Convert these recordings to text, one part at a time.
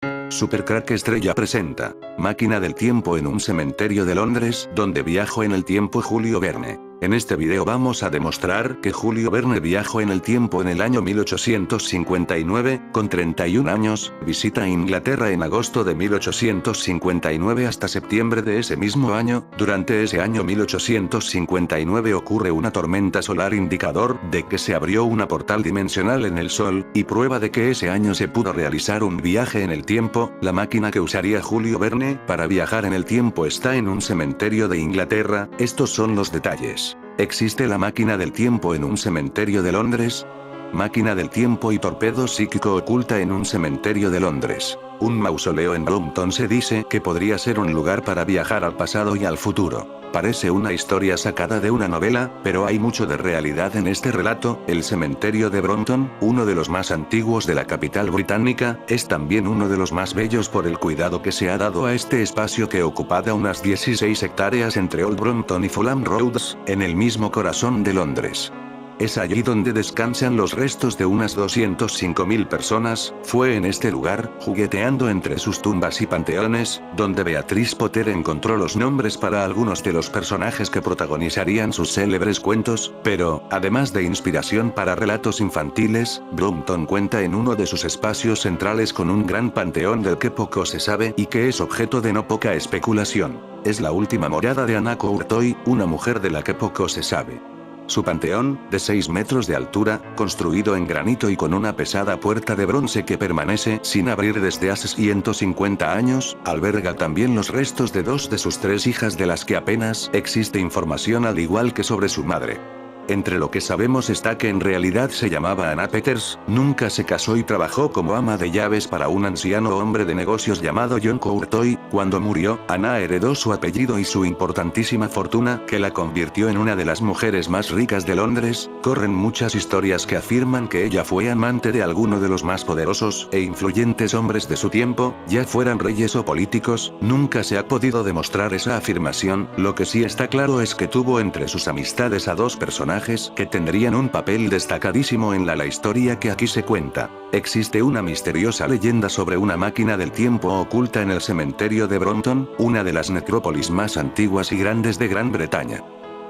Supercrack Estrella presenta Máquina del Tiempo en un cementerio de Londres, donde viajó en el tiempo Julio Verne. En este video vamos a demostrar que Julio Verne viajó en el tiempo en el año 1859, con 31 años, visita Inglaterra en agosto de 1859 hasta septiembre de ese mismo año. Durante ese año 1859 ocurre una tormenta solar, indicador de que se abrió una portal dimensional en el Sol, y prueba de que ese año se pudo realizar un viaje en el tiempo. La máquina que usaría Julio Verne para viajar en el tiempo está en un cementerio de Inglaterra. Estos son los detalles. ¿Existe la máquina del tiempo en un cementerio de Londres? Máquina del tiempo y torpedo psíquico oculta en un cementerio de Londres. Un mausoleo en Brompton se dice que podría ser un lugar para viajar al pasado y al futuro. Parece una historia sacada de una novela, pero hay mucho de realidad en este relato. El cementerio de Brompton, uno de los más antiguos de la capital británica, es también uno de los más bellos por el cuidado que se ha dado a este espacio, que ocupa unas 16 hectáreas entre Old Brompton y Fulham Roads, en el mismo corazón de Londres. Es allí donde descansan los restos de unas 205.000 personas. Fue en este lugar, jugueteando entre sus tumbas y panteones, donde Beatrice Potter encontró los nombres para algunos de los personajes que protagonizarían sus célebres cuentos. Pero, además de inspiración para relatos infantiles, Brompton cuenta en uno de sus espacios centrales con un gran panteón del que poco se sabe y que es objeto de no poca especulación. Es la última morada de Anna Courtoy, una mujer de la que poco se sabe. Su panteón, de 6 metros de altura, construido en granito y con una pesada puerta de bronce que permanece sin abrir desde hace 150 años, alberga también los restos de 2 de sus 3 hijas, de las que apenas existe información, al igual que sobre su madre. Entre lo que sabemos está que en realidad se llamaba Anna Peters, nunca se casó y trabajó como ama de llaves para un anciano hombre de negocios llamado John Courtoy. Cuando murió, Anna heredó su apellido y su importantísima fortuna, que la convirtió en una de las mujeres más ricas de Londres. Corren muchas historias que afirman que ella fue amante de alguno de los más poderosos e influyentes hombres de su tiempo, ya fueran reyes o políticos. Nunca se ha podido demostrar esa afirmación. Lo que sí está claro es que tuvo entre sus amistades a 2 personajes que tendrían un papel destacadísimo en la historia que aquí se cuenta. Existe una misteriosa leyenda sobre una máquina del tiempo oculta en el cementerio de Brompton, una de las necrópolis más antiguas y grandes de Gran Bretaña.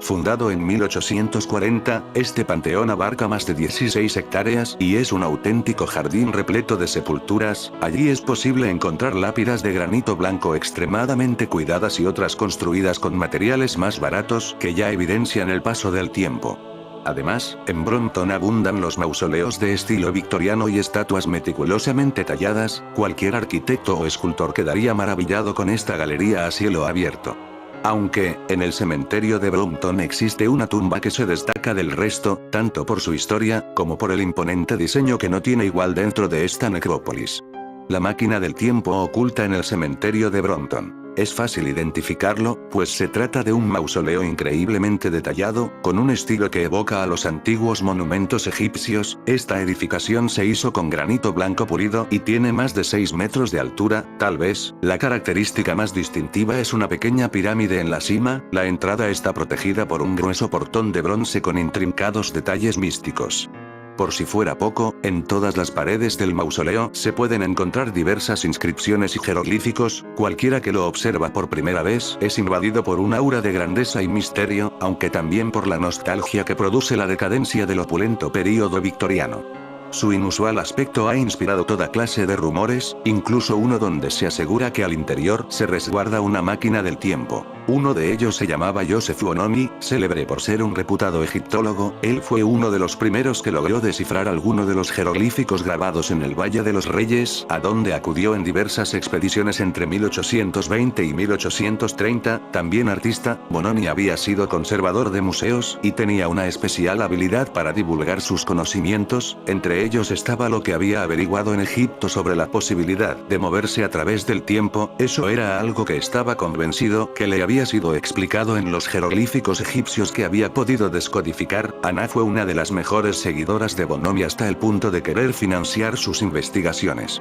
Fundado en 1840, este panteón abarca más de 16 hectáreas y es un auténtico jardín repleto de sepulturas. Allí es posible encontrar lápidas de granito blanco extremadamente cuidadas y otras construidas con materiales más baratos que ya evidencian el paso del tiempo. Además, en Brompton abundan los mausoleos de estilo victoriano y estatuas meticulosamente talladas. Cualquier arquitecto o escultor quedaría maravillado con esta galería a cielo abierto. Aunque, en el cementerio de Brompton existe una tumba que se destaca del resto, tanto por su historia, como por el imponente diseño que no tiene igual dentro de esta necrópolis. La máquina del tiempo oculta en el cementerio de Brompton. Es fácil identificarlo, pues se trata de un mausoleo increíblemente detallado, con un estilo que evoca a los antiguos monumentos egipcios. Esta edificación se hizo con granito blanco pulido y tiene más de 6 metros de altura. Tal vez, la característica más distintiva es una pequeña pirámide en la cima. La entrada está protegida por un grueso portón de bronce con intrincados detalles místicos. Por si fuera poco, en todas las paredes del mausoleo se pueden encontrar diversas inscripciones y jeroglíficos. Cualquiera que lo observa por primera vez es invadido por un aura de grandeza y misterio, aunque también por la nostalgia que produce la decadencia del opulento período victoriano. Su inusual aspecto ha inspirado toda clase de rumores, incluso uno donde se asegura que al interior se resguarda una máquina del tiempo. Uno de ellos se llamaba Joseph Bonomi, célebre por ser un reputado egiptólogo. Él fue uno de los primeros que logró descifrar alguno de los jeroglíficos grabados en el Valle de los Reyes, a donde acudió en diversas expediciones entre 1820 y 1830. También artista, Bonomi había sido conservador de museos y tenía una especial habilidad para divulgar sus conocimientos. Entre ellos estaba lo que había averiguado en Egipto sobre la posibilidad de moverse a través del tiempo. Eso era algo que estaba convencido que le había sido explicado en los jeroglíficos egipcios que había podido descodificar. Anna fue una de las mejores seguidoras de Bonomi hasta el punto de querer financiar sus investigaciones.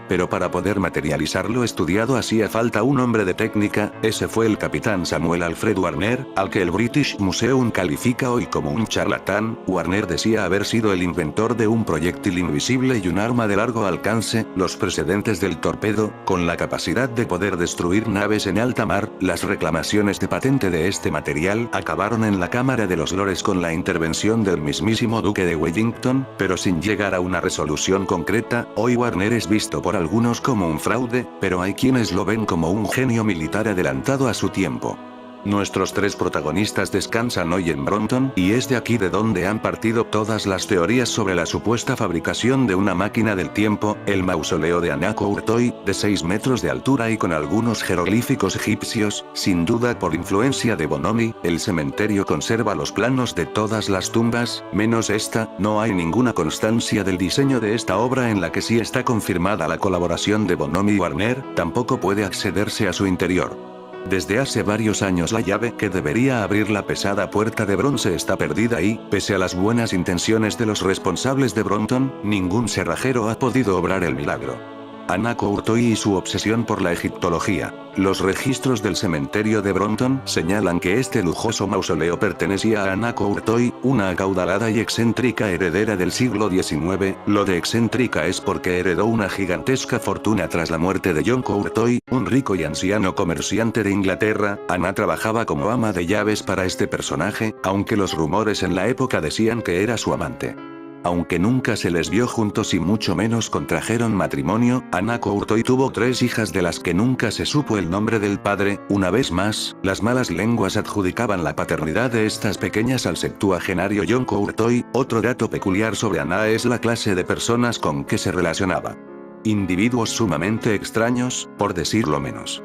pero para poder materializar lo estudiado hacía falta un hombre de técnica. Ese fue el capitán Samuel Alfred Warner, al que el British Museum califica hoy como un charlatán. Warner decía haber sido el inventor de un proyectil invisible y un arma de largo alcance, los precedentes del torpedo, con la capacidad de poder destruir naves en alta mar. Las reclamaciones de patente de este material acabaron en la Cámara de los Lores con la intervención del mismísimo Duque de Wellington, pero sin llegar a una resolución concreta. Hoy Warner es visto por algunos como un fraude, pero hay quienes lo ven como un genio militar adelantado a su tiempo. Nuestros tres protagonistas descansan hoy en Brompton, y es de aquí de donde han partido todas las teorías sobre la supuesta fabricación de una máquina del tiempo, el mausoleo de Anaco-Urtoy, de 6 metros de altura y con algunos jeroglíficos egipcios, sin duda por influencia de Bonomi. El cementerio conserva los planos de todas las tumbas, menos esta. No hay ninguna constancia del diseño de esta obra en la que sí está confirmada la colaboración de Bonomi y Warner, tampoco puede accederse a su interior. Desde hace varios años la llave que debería abrir la pesada puerta de bronce está perdida y, pese a las buenas intenciones de los responsables de Brompton, ningún cerrajero ha podido obrar el milagro. Anaco-Urtoy y su obsesión por la egiptología. Los registros del cementerio de Brompton señalan que este lujoso mausoleo pertenecía a Anaco-Urtoy, una acaudalada y excéntrica heredera del siglo XIX. Lo de excéntrica es porque heredó una gigantesca fortuna tras la muerte de John Courtoy, un rico y anciano comerciante de Inglaterra. Ana trabajaba como ama de llaves para este personaje, aunque los rumores en la época decían que era su amante. Aunque nunca se les vio juntos y mucho menos contrajeron matrimonio, Anaco-Urtoy tuvo 3 hijas de las que nunca se supo el nombre del padre. Una vez más, las malas lenguas adjudicaban la paternidad de estas pequeñas al septuagenario John Courtoy. Otro dato peculiar sobre Ana es la clase de personas con que se relacionaba. Individuos sumamente extraños, por decirlo menos.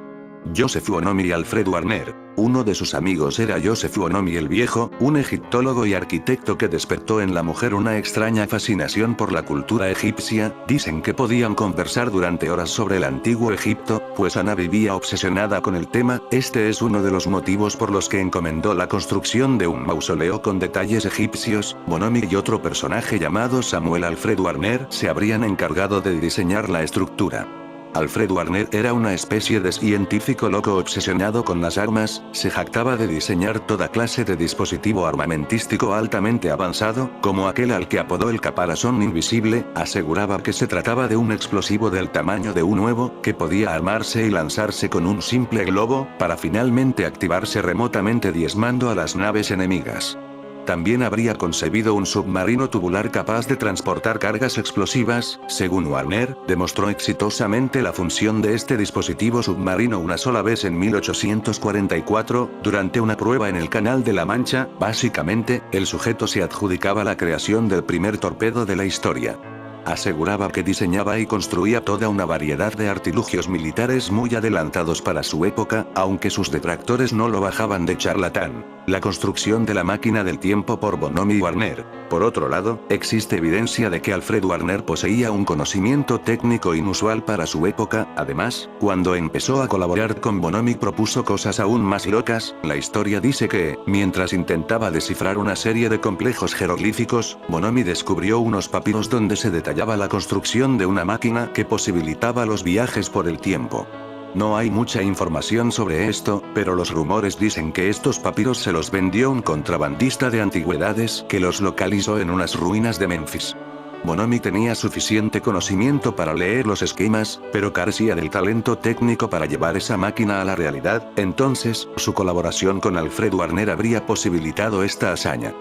Joseph Bonomi y Alfred Warner. Uno de sus amigos era Joseph Bonomi el Viejo, un egiptólogo y arquitecto que despertó en la mujer una extraña fascinación por la cultura egipcia. Dicen que podían conversar durante horas sobre el antiguo Egipto, pues Ana vivía obsesionada con el tema. Este es uno de los motivos por los que encomendó la construcción de un mausoleo con detalles egipcios. Bonomi y otro personaje llamado Samuel Alfred Warner se habrían encargado de diseñar la estructura. Alfred Warner era una especie de científico loco obsesionado con las armas, se jactaba de diseñar toda clase de dispositivo armamentístico altamente avanzado, como aquel al que apodó el caparazón invisible. Aseguraba que se trataba de un explosivo del tamaño de un huevo, que podía armarse y lanzarse con un simple globo, para finalmente activarse remotamente diezmando a las naves enemigas. También habría concebido un submarino tubular capaz de transportar cargas explosivas. Según Warner, demostró exitosamente la función de este dispositivo submarino una sola vez en 1844, durante una prueba en el Canal de la Mancha. Básicamente, el sujeto se adjudicaba la creación del primer torpedo de la historia. Aseguraba que diseñaba y construía toda una variedad de artilugios militares muy adelantados para su época, aunque sus detractores no lo bajaban de charlatán. La construcción de la máquina del tiempo por Bonomi y Warner. Por otro lado, existe evidencia de que Alfred Warner poseía un conocimiento técnico inusual para su época. Además, cuando empezó a colaborar con Bonomi propuso cosas aún más locas. La historia dice que, mientras intentaba descifrar una serie de complejos jeroglíficos, Bonomi descubrió unos papiros donde se detallaba la construcción de una máquina que posibilitaba los viajes por el tiempo. No hay mucha información sobre esto, pero los rumores dicen que estos papiros se los vendió un contrabandista de antigüedades que los localizó en unas ruinas de Memphis. Bonomi tenía suficiente conocimiento para leer los esquemas, pero carecía del talento técnico para llevar esa máquina a la realidad. Entonces, su colaboración con Alfred Warner habría posibilitado esta hazaña.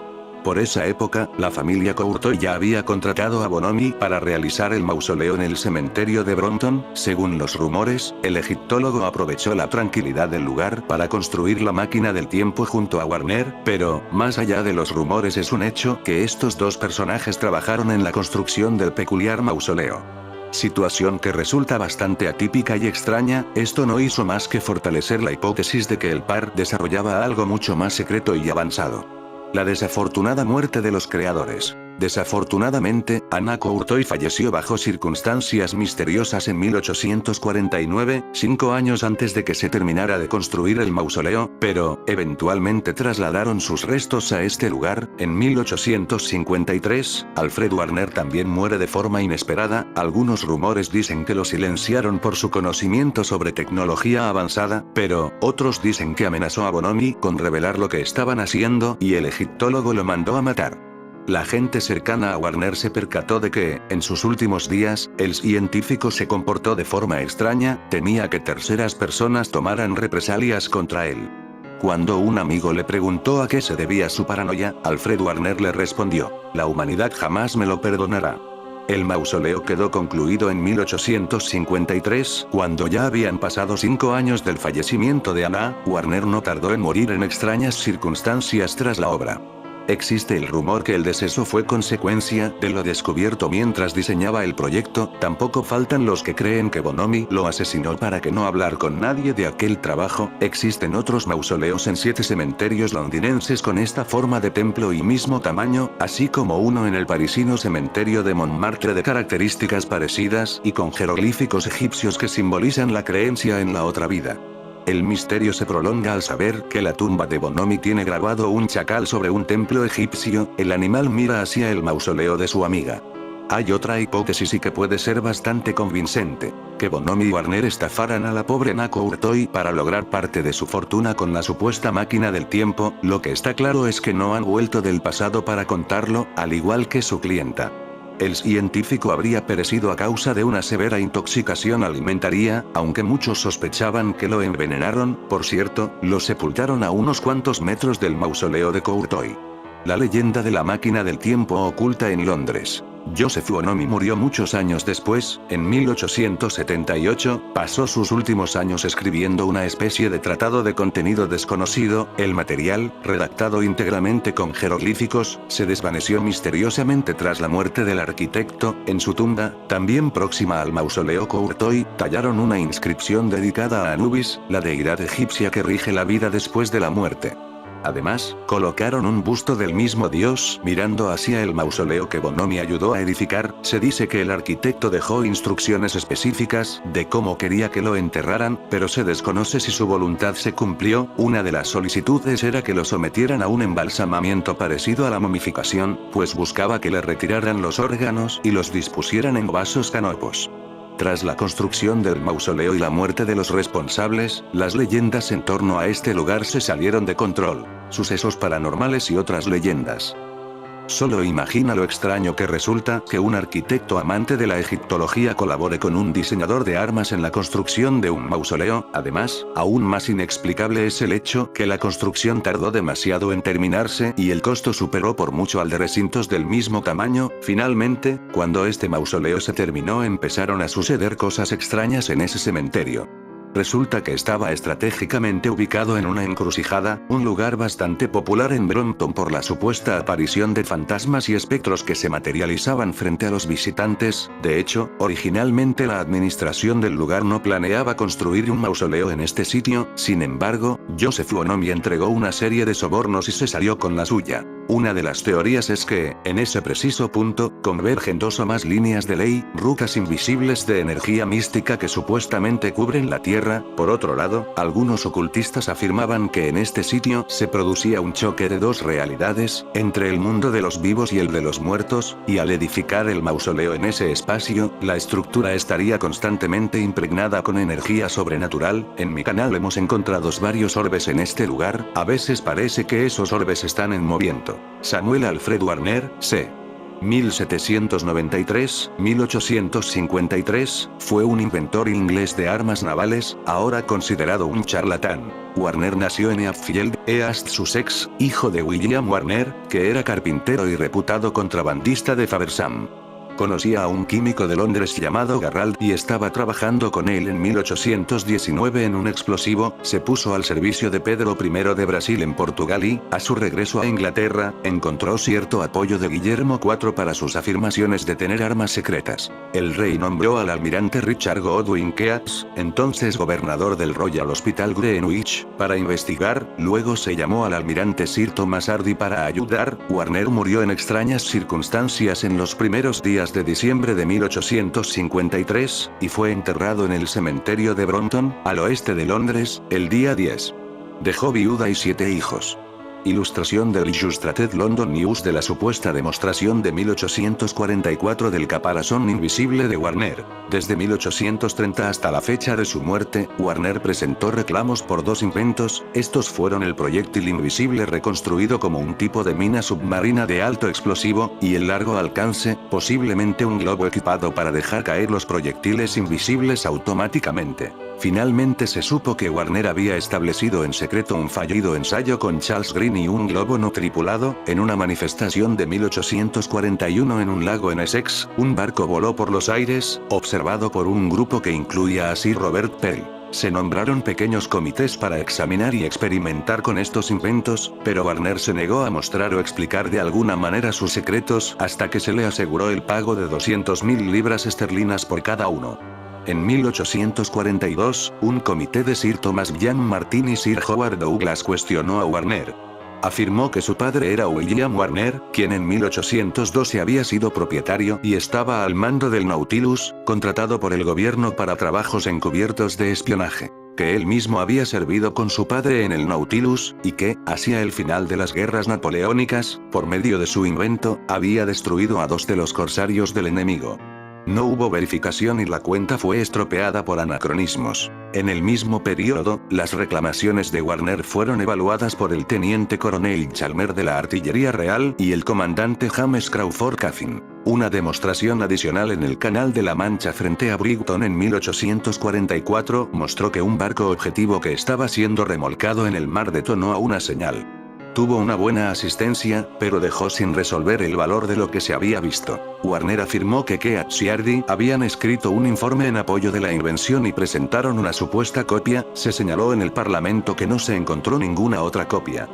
Por esa época, la familia Courtoy ya había contratado a Bonomi para realizar el mausoleo en el cementerio de Brompton. Según los rumores, el egiptólogo aprovechó la tranquilidad del lugar para construir la máquina del tiempo junto a Warner, pero, más allá de los rumores, es un hecho que estos dos personajes trabajaron en la construcción del peculiar mausoleo. Situación que resulta bastante atípica y extraña. Esto no hizo más que fortalecer la hipótesis de que el par desarrollaba algo mucho más secreto y avanzado. La desafortunada muerte de los creadores. Desafortunadamente, Anna Courtois falleció bajo circunstancias misteriosas en 1849, 5 años antes de que se terminara de construir el mausoleo, pero, eventualmente trasladaron sus restos a este lugar. En 1853, Alfred Warner también muere de forma inesperada. Algunos rumores dicen que lo silenciaron por su conocimiento sobre tecnología avanzada, pero, otros dicen que amenazó a Bonomi con revelar lo que estaban haciendo y el egiptólogo lo mandó a matar. La gente cercana a Warner se percató de que, en sus últimos días, el científico se comportó de forma extraña, temía que terceras personas tomaran represalias contra él. Cuando un amigo le preguntó a qué se debía su paranoia, Alfred Warner le respondió: "La humanidad jamás me lo perdonará". El mausoleo quedó concluido en 1853, cuando ya habían pasado 5 años del fallecimiento de Anna. Warner no tardó en morir en extrañas circunstancias tras la obra. Existe el rumor que el deceso fue consecuencia de lo descubierto mientras diseñaba el proyecto. Tampoco faltan los que creen que Bonomi lo asesinó para que no hablar con nadie de aquel trabajo. Existen otros mausoleos en 7 cementerios londinenses con esta forma de templo y mismo tamaño, así como uno en el parisino cementerio de Montmartre de características parecidas y con jeroglíficos egipcios que simbolizan la creencia en la otra vida. El misterio se prolonga al saber que la tumba de Bonomi tiene grabado un chacal sobre un templo egipcio. El animal mira hacia el mausoleo de su amiga. Hay otra hipótesis y que puede ser bastante convincente: que Bonomi y Warner estafaran a la pobre Anna Courtois para lograr parte de su fortuna con la supuesta máquina del tiempo. Lo que está claro es que no han vuelto del pasado para contarlo, al igual que su clienta. El científico habría perecido a causa de una severa intoxicación alimentaria, aunque muchos sospechaban que lo envenenaron. Por cierto, lo sepultaron a unos cuantos metros del mausoleo de Courtois. La leyenda de la máquina del tiempo oculta en Londres. Joseph Bonomi murió muchos años después. En 1878, pasó sus últimos años escribiendo una especie de tratado de contenido desconocido. El material, redactado íntegramente con jeroglíficos, se desvaneció misteriosamente tras la muerte del arquitecto. En su tumba, también próxima al mausoleo Courtois, tallaron una inscripción dedicada a Anubis, la deidad egipcia que rige la vida después de la muerte. Además, colocaron un busto del mismo dios mirando hacia el mausoleo que Bonomi ayudó a edificar. Se dice que el arquitecto dejó instrucciones específicas de cómo quería que lo enterraran, pero se desconoce si su voluntad se cumplió. Una de las solicitudes era que lo sometieran a un embalsamamiento parecido a la momificación, pues buscaba que le retiraran los órganos y los dispusieran en vasos canopos. Tras la construcción del mausoleo y la muerte de los responsables, las leyendas en torno a este lugar se salieron de control. Sucesos paranormales y otras leyendas. Solo imagina lo extraño que resulta que un arquitecto amante de la egiptología colabore con un diseñador de armas en la construcción de un mausoleo. Además, aún más inexplicable es el hecho que la construcción tardó demasiado en terminarse y el costo superó por mucho al de recintos del mismo tamaño. Finalmente, cuando este mausoleo se terminó, empezaron a suceder cosas extrañas en ese cementerio. Resulta que estaba estratégicamente ubicado en una encrucijada, un lugar bastante popular en Brompton por la supuesta aparición de fantasmas y espectros que se materializaban frente a los visitantes. De hecho, originalmente la administración del lugar no planeaba construir un mausoleo en este sitio. Sin embargo, Joseph Bonomi entregó una serie de sobornos y se salió con la suya. Una de las teorías es que, en ese preciso punto, convergen 2 o más líneas de ley, rutas invisibles de energía mística que supuestamente cubren la Tierra. Por otro lado, algunos ocultistas afirmaban que en este sitio se producía un choque de 2 realidades, entre el mundo de los vivos y el de los muertos, y al edificar el mausoleo en ese espacio, la estructura estaría constantemente impregnada con energía sobrenatural. En mi canal hemos encontrado varios orbes en este lugar, a veces parece que esos orbes están en movimiento. Samuel Alfred Warner, c. 1793-1853, fue un inventor inglés de armas navales, ahora considerado un charlatán. Warner nació en Eastfield, East Sussex, hijo de William Warner, que era carpintero y reputado contrabandista de Faversham. Conocía a un químico de Londres llamado Garrald y estaba trabajando con él en 1819 en un explosivo. Se puso al servicio de Pedro I de Brasil en Portugal y, a su regreso a Inglaterra, encontró cierto apoyo de Guillermo IV para sus afirmaciones de tener armas secretas. El rey nombró al almirante Richard Godwin Keats, entonces gobernador del Royal Hospital Greenwich, para investigar. Luego se llamó al almirante Sir Thomas Hardy para ayudar. Warner murió en extrañas circunstancias en los primeros días de diciembre de 1853, y fue enterrado en el cementerio de Brompton, al oeste de Londres, el día 10. Dejó viuda y 7 hijos. Ilustración del Illustrated London News de la supuesta demostración de 1844 del caparazón invisible de Warner. Desde 1830 hasta la fecha de su muerte, Warner presentó reclamos por 2 inventos. Estos fueron el proyectil invisible reconstruido como un tipo de mina submarina de alto explosivo, y el largo alcance, posiblemente un globo equipado para dejar caer los proyectiles invisibles automáticamente. Finalmente se supo que Warner había establecido en secreto un fallido ensayo con Charles Green y un globo no tripulado. En una manifestación de 1841 en un lago en Essex, un barco voló por los aires, observado por un grupo que incluía a Sir Robert Pell. Se nombraron pequeños comités para examinar y experimentar con estos inventos, pero Warner se negó a mostrar o explicar de alguna manera sus secretos hasta que se le aseguró el pago de 200.000 libras esterlinas por cada uno. En 1842, un comité de Sir Thomas Young Martin y Sir Howard Douglas cuestionó a Warner. Afirmó que su padre era William Warner, quien en 1812 había sido propietario y estaba al mando del Nautilus, contratado por el gobierno para trabajos encubiertos de espionaje. Que él mismo había servido con su padre en el Nautilus, y que, hacia el final de las guerras napoleónicas, por medio de su invento, había destruido a 2 de los corsarios del enemigo. No hubo verificación y la cuenta fue estropeada por anacronismos. En el mismo periodo, las reclamaciones de Warner fueron evaluadas por el teniente coronel Chalmer de la Artillería Real y el comandante James Crawford Caffin. Una demostración adicional en el Canal de la Mancha frente a Brighton en 1844 mostró que un barco objetivo que estaba siendo remolcado en el mar detonó a una señal. Tuvo una buena asistencia, pero dejó sin resolver el valor de lo que se había visto. Warner afirmó que Keats y Hardy habían escrito un informe en apoyo de la invención y presentaron una supuesta copia. Se señaló en el Parlamento que no se encontró ninguna otra copia.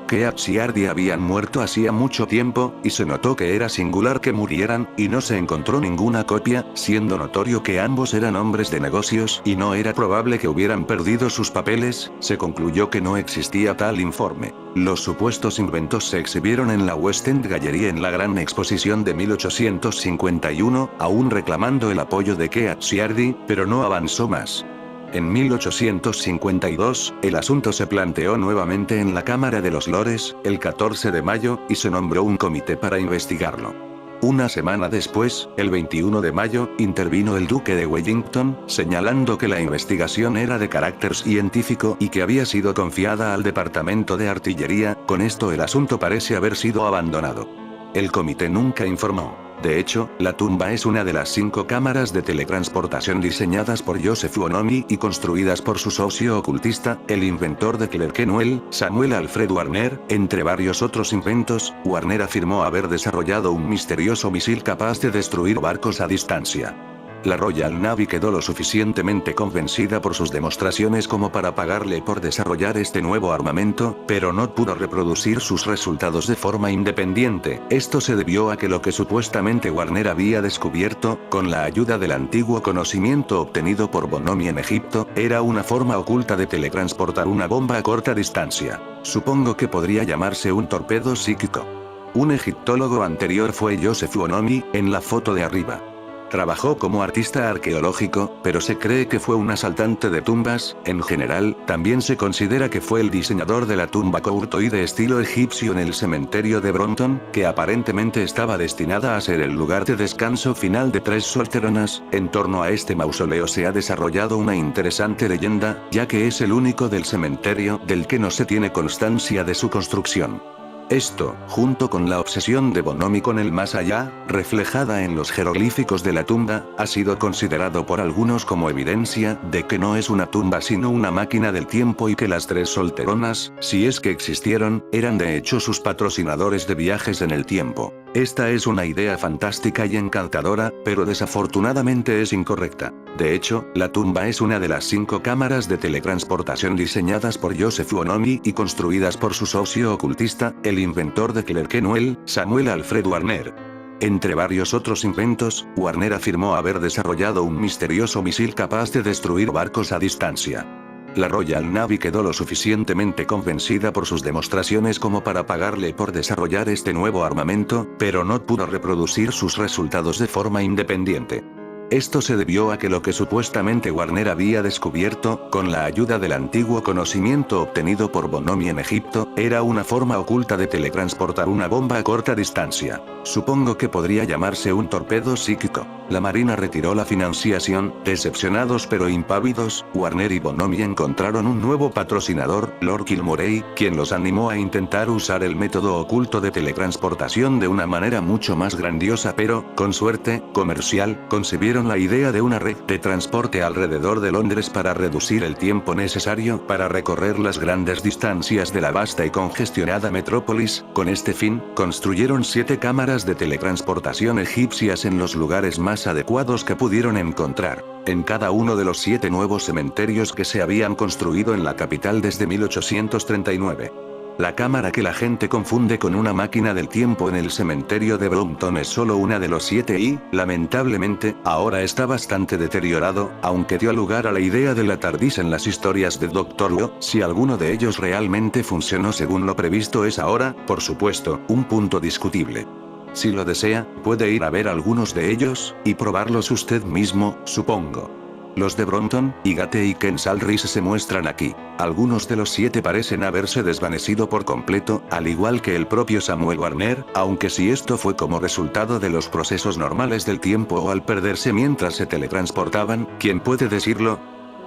Keats y Hardy habían muerto hacía mucho tiempo, y se notó que era singular que murieran, y no se encontró ninguna copia, siendo notorio que ambos eran hombres de negocios y no era probable que hubieran perdido sus papeles. Se concluyó que no existía tal informe. Los supuestos inventos se exhibieron en la West End Gallery en la Gran Exposición de 1851, aún reclamando el apoyo de Keats y Hardy, pero no avanzó más. En 1852, el asunto se planteó nuevamente en la Cámara de los Lores, el 14 de mayo, y se nombró un comité para investigarlo. Una semana después, el 21 de mayo, intervino el duque de Wellington, señalando que la investigación era de carácter científico y que había sido confiada al Departamento de Artillería. Con esto el asunto parece haber sido abandonado. El comité nunca informó. De hecho, la tumba es una de las 5 cámaras de teletransportación diseñadas por Joseph Bonomi y construidas por su socio ocultista, el inventor de Clerkenwell, Samuel Alfred Warner. Entre varios otros inventos, Warner afirmó haber desarrollado un misterioso misil capaz de destruir barcos a distancia. La Royal Navy quedó lo suficientemente convencida por sus demostraciones como para pagarle por desarrollar este nuevo armamento, pero no pudo reproducir sus resultados de forma independiente. Esto se debió a que lo que supuestamente Warner había descubierto, con la ayuda del antiguo conocimiento obtenido por Bonomi en Egipto, era una forma oculta de teletransportar una bomba a corta distancia. Supongo que podría llamarse un torpedo psíquico. Un egiptólogo anterior fue Joseph Bonomi, en la foto de arriba. Trabajó como artista arqueológico, pero se cree que fue un asaltante de tumbas. En general, también se considera que fue el diseñador de la tumba courtoide estilo egipcio en el cementerio de Brompton, que aparentemente estaba destinada a ser el lugar de descanso final de 3 solteronas. En torno a este mausoleo se ha desarrollado una interesante leyenda, ya que es el único del cementerio del que no se tiene constancia de su construcción. Esto, junto con la obsesión de Bonomi con el más allá, reflejada en los jeroglíficos de la tumba, ha sido considerado por algunos como evidencia de que no es una tumba sino una máquina del tiempo y que las 3 solteronas, si es que existieron, eran de hecho sus patrocinadores de viajes en el tiempo. Esta es una idea fantástica y encantadora, pero desafortunadamente es incorrecta. De hecho, la tumba es una de las 5 cámaras de teletransportación diseñadas por Joseph Bonomi y construidas por su socio ocultista, el inventor de Clerk Noel, Samuel Alfred Warner. Entre varios otros inventos, Warner afirmó haber desarrollado un misterioso misil capaz de destruir barcos a distancia. La Royal Navy quedó lo suficientemente convencida por sus demostraciones como para pagarle por desarrollar este nuevo armamento, pero no pudo reproducir sus resultados de forma independiente. Esto se debió a que lo que supuestamente Warner había descubierto, con la ayuda del antiguo conocimiento obtenido por Bonomi en Egipto, era una forma oculta de teletransportar una bomba a corta distancia. Supongo que podría llamarse un torpedo psíquico. La Marina retiró la financiación, decepcionados pero impávidos, Warner y Bonomi encontraron un nuevo patrocinador, Lord Kilmorey, quien los animó a intentar usar el método oculto de teletransportación de una manera mucho más grandiosa pero, con suerte, comercial, concebieron la idea de una red de transporte alrededor de Londres para reducir el tiempo necesario para recorrer las grandes distancias de la vasta y congestionada metrópolis. Con este fin, construyeron 7 cámaras de teletransportación egipcias en los lugares más adecuados que pudieron encontrar, en cada uno de los 7 nuevos cementerios que se habían construido en la capital desde 1839. La cámara que la gente confunde con una máquina del tiempo en el cementerio de Brompton es solo una de los 7 y, lamentablemente, ahora está bastante deteriorado, aunque dio lugar a la idea de la TARDIS en las historias de Dr. Who. Si alguno de ellos realmente funcionó según lo previsto es ahora, por supuesto, un punto discutible. Si lo desea, puede ir a ver algunos de ellos, y probarlos usted mismo, supongo. Los de Brompton, Highgate y Kensal-Rise se muestran aquí. Algunos de los 7 parecen haberse desvanecido por completo, al igual que el propio Samuel Warner, aunque si esto fue como resultado de los procesos normales del tiempo o al perderse mientras se teletransportaban, ¿quién puede decirlo?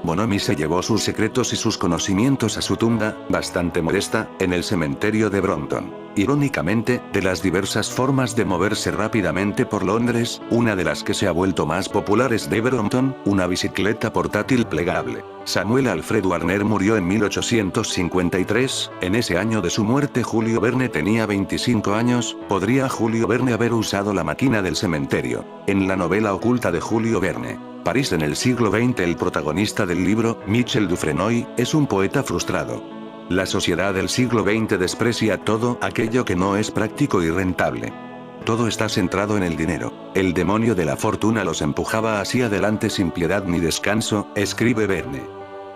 Bonomi se llevó sus secretos y sus conocimientos a su tumba, bastante modesta, en el cementerio de Brompton. Irónicamente, de las diversas formas de moverse rápidamente por Londres, una de las que se ha vuelto más popular es de Brompton, una bicicleta portátil plegable. Samuel Alfred Warner murió en 1853, en ese año de su muerte Julio Verne tenía 25 años, ¿podría Julio Verne haber usado la máquina del cementerio? En la novela oculta de Julio Verne, París en el siglo XX, el protagonista del libro, Michel Dufresnoy, es un poeta frustrado. La sociedad del siglo XX desprecia todo aquello que no es práctico y rentable. Todo está centrado en el dinero. El demonio de la fortuna los empujaba hacia adelante sin piedad ni descanso, escribe Verne.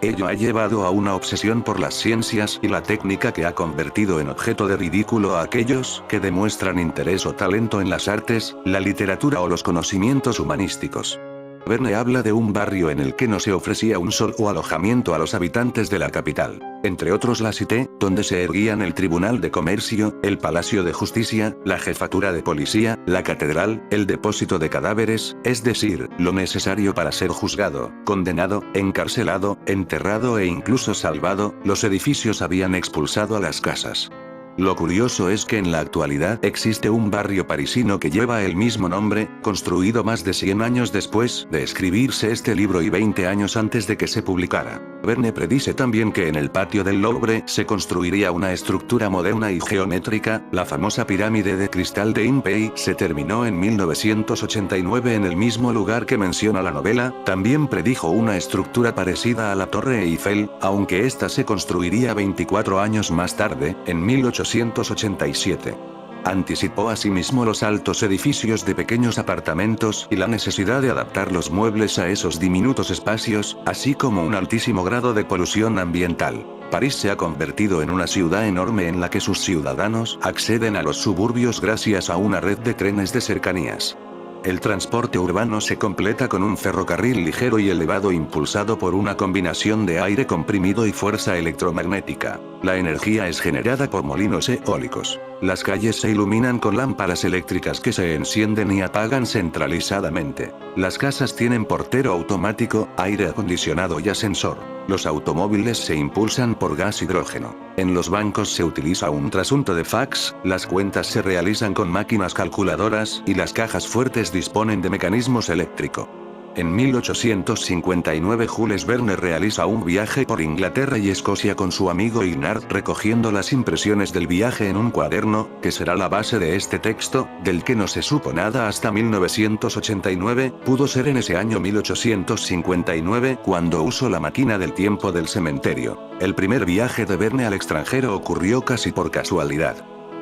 Ello ha llevado a una obsesión por las ciencias y la técnica que ha convertido en objeto de ridículo a aquellos que demuestran interés o talento en las artes, la literatura o los conocimientos humanísticos. Verne habla de un barrio en el que no se ofrecía un solo alojamiento a los habitantes de la capital. Entre otros la Cité, donde se erguían el Tribunal de Comercio, el Palacio de Justicia, la Jefatura de Policía, la Catedral, el depósito de cadáveres, es decir, lo necesario para ser juzgado, condenado, encarcelado, enterrado e incluso salvado. Los edificios habían expulsado a las casas. Lo curioso es que en la actualidad existe un barrio parisino que lleva el mismo nombre, construido más de 100 años después de escribirse este libro y 20 años antes de que se publicara. Verne predice también que en el patio del Louvre se construiría una estructura moderna y geométrica, la famosa pirámide de cristal de Impey se terminó en 1989 en el mismo lugar que menciona la novela. También predijo una estructura parecida a la Torre Eiffel, aunque esta se construiría 24 años más tarde, en 1887. Anticipó asimismo los altos edificios de pequeños apartamentos y la necesidad de adaptar los muebles a esos diminutos espacios, así como un altísimo grado de polución ambiental. París se ha convertido en una ciudad enorme en la que sus ciudadanos acceden a los suburbios gracias a una red de trenes de cercanías. El transporte urbano se completa con un ferrocarril ligero y elevado impulsado por una combinación de aire comprimido y fuerza electromagnética. La energía es generada por molinos eólicos. Las calles se iluminan con lámparas eléctricas que se encienden y apagan centralizadamente. Las casas tienen portero automático, aire acondicionado y ascensor. Los automóviles se impulsan por gas hidrógeno. En los bancos se utiliza un trasunto de fax, las cuentas se realizan con máquinas calculadoras y las cajas fuertes disponen de mecanismos eléctricos. En 1859 Jules Verne realiza un viaje por Inglaterra y Escocia con su amigo Ignar, recogiendo las impresiones del viaje en un cuaderno, que será la base de este texto, del que no se supo nada hasta 1989, pudo ser en ese año 1859 cuando usó la máquina del tiempo del cementerio. El primer viaje de Verne al extranjero ocurrió casi por casualidad.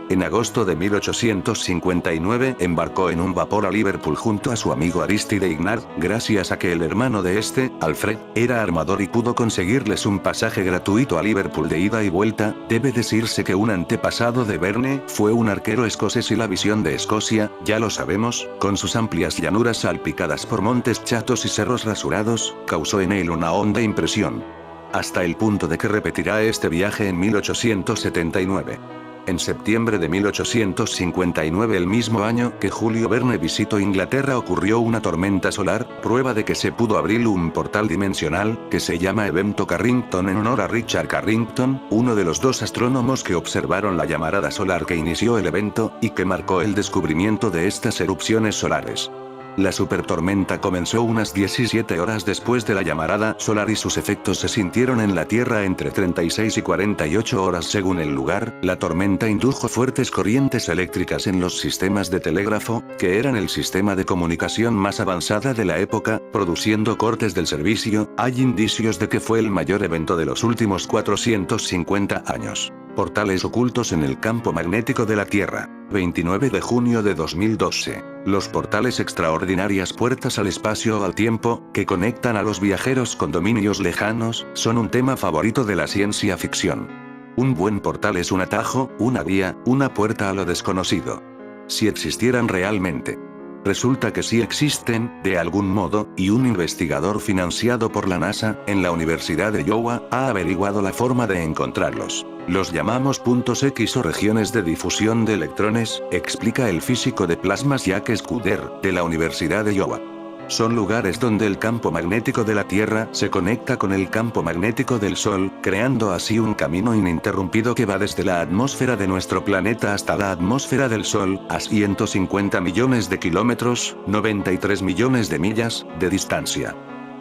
En agosto de 1859 embarcó en un vapor a Liverpool junto a su amigo Aristide Ignar, gracias a que el hermano de este, Alfred, era armador y pudo conseguirles un pasaje gratuito a Liverpool de ida y vuelta. Debe decirse que un antepasado de Verne fue un arquero escocés y la visión de Escocia, ya lo sabemos, con sus amplias llanuras salpicadas por montes chatos y cerros rasurados, causó en él una honda impresión. Hasta el punto de que repetirá este viaje en 1879. En septiembre de 1859, el mismo año que Julio Verne visitó Inglaterra, ocurrió una tormenta solar, prueba de que se pudo abrir un portal dimensional, que se llama Evento Carrington en honor a Richard Carrington, uno de los dos astrónomos que observaron la llamarada solar que inició el evento, y que marcó el descubrimiento de estas erupciones solares. La supertormenta comenzó unas 17 horas después de la llamarada solar y sus efectos se sintieron en la Tierra entre 36 y 48 horas según el lugar. La tormenta indujo fuertes corrientes eléctricas en los sistemas de telégrafo, que eran el sistema de comunicación más avanzada de la época, produciendo cortes del servicio. Hay indicios de que fue el mayor evento de los últimos 450 años. Portales ocultos en el campo magnético de la Tierra. 29 de junio de 2012. Los portales extraordinarias puertas al espacio o al tiempo, que conectan a los viajeros con dominios lejanos, son un tema favorito de la ciencia ficción. Un buen portal es un atajo, una vía, una puerta a lo desconocido. Si existieran realmente. Resulta que sí existen, de algún modo, y un investigador financiado por la NASA, en la Universidad de Iowa, ha averiguado la forma de encontrarlos. Los llamamos puntos X o regiones de difusión de electrones, explica el físico de plasmas Jacques Couder, de la Universidad de Iowa. Son lugares donde el campo magnético de la Tierra se conecta con el campo magnético del Sol, creando así un camino ininterrumpido que va desde la atmósfera de nuestro planeta hasta la atmósfera del Sol, a 150 millones de kilómetros, 93 millones de millas, de distancia.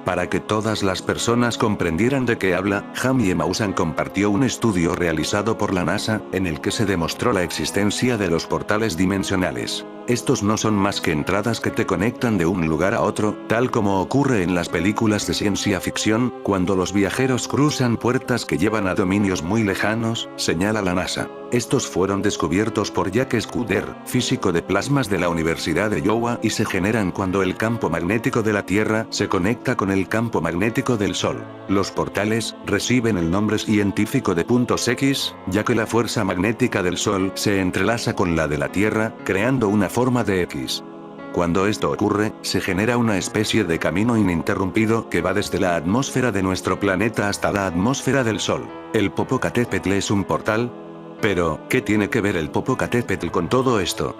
Para que todas las personas comprendieran de qué habla, Jamie Maussan compartió un estudio realizado por la NASA, en el que se demostró la existencia de los portales dimensionales. Estos no son más que entradas que te conectan de un lugar a otro, tal como ocurre en las películas de ciencia ficción, cuando los viajeros cruzan puertas que llevan a dominios muy lejanos, señala la NASA. Estos fueron descubiertos por Jacques Couder, físico de plasmas de la Universidad de Iowa, y se generan cuando el campo magnético de la Tierra se conecta con el campo magnético del Sol. Los portales reciben el nombre científico de puntos X, ya que la fuerza magnética del Sol se entrelaza con la de la Tierra, creando una forma de X. Cuando esto ocurre, se genera una especie de camino ininterrumpido que va desde la atmósfera de nuestro planeta hasta la atmósfera del Sol. ¿El Popocatépetl es un portal? Pero, ¿qué tiene que ver el Popocatépetl con todo esto?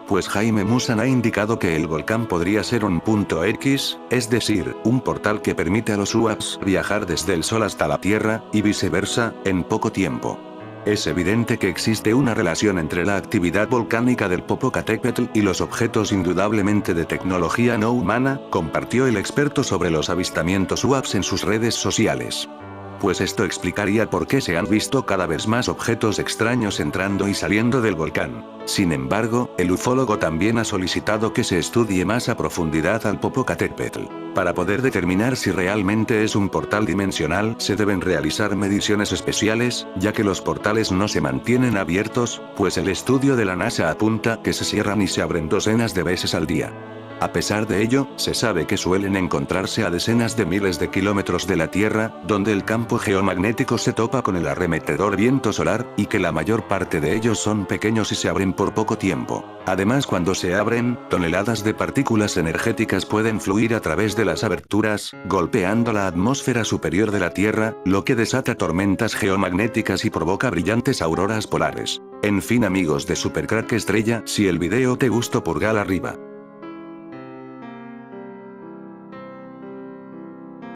Pues Jamie Maussan ha indicado que el volcán podría ser un punto X, es decir, un portal que permite a los UAPs viajar desde el Sol hasta la Tierra, y viceversa, en poco tiempo. Es evidente que existe una relación entre la actividad volcánica del Popocatépetl y los objetos indudablemente de tecnología no humana, compartió el experto sobre los avistamientos UAPs en sus redes sociales. Pues esto explicaría por qué se han visto cada vez más objetos extraños entrando y saliendo del volcán. Sin embargo, el ufólogo también ha solicitado que se estudie más a profundidad al Popocatépetl. Para poder determinar si realmente es un portal dimensional, se deben realizar mediciones especiales, ya que los portales no se mantienen abiertos, pues el estudio de la NASA apunta que se cierran y se abren docenas de veces al día. A pesar de ello, se sabe que suelen encontrarse a decenas de miles de kilómetros de la Tierra, donde el campo geomagnético se topa con el arremetedor viento solar, y que la mayor parte de ellos son pequeños y se abren por poco tiempo. Además, cuando se abren, toneladas de partículas energéticas pueden fluir a través de las aberturas, golpeando la atmósfera superior de la Tierra, lo que desata tormentas geomagnéticas y provoca brillantes auroras polares. En fin, amigos de Supercrack Estrella, si el video te gustó, pulgar arriba.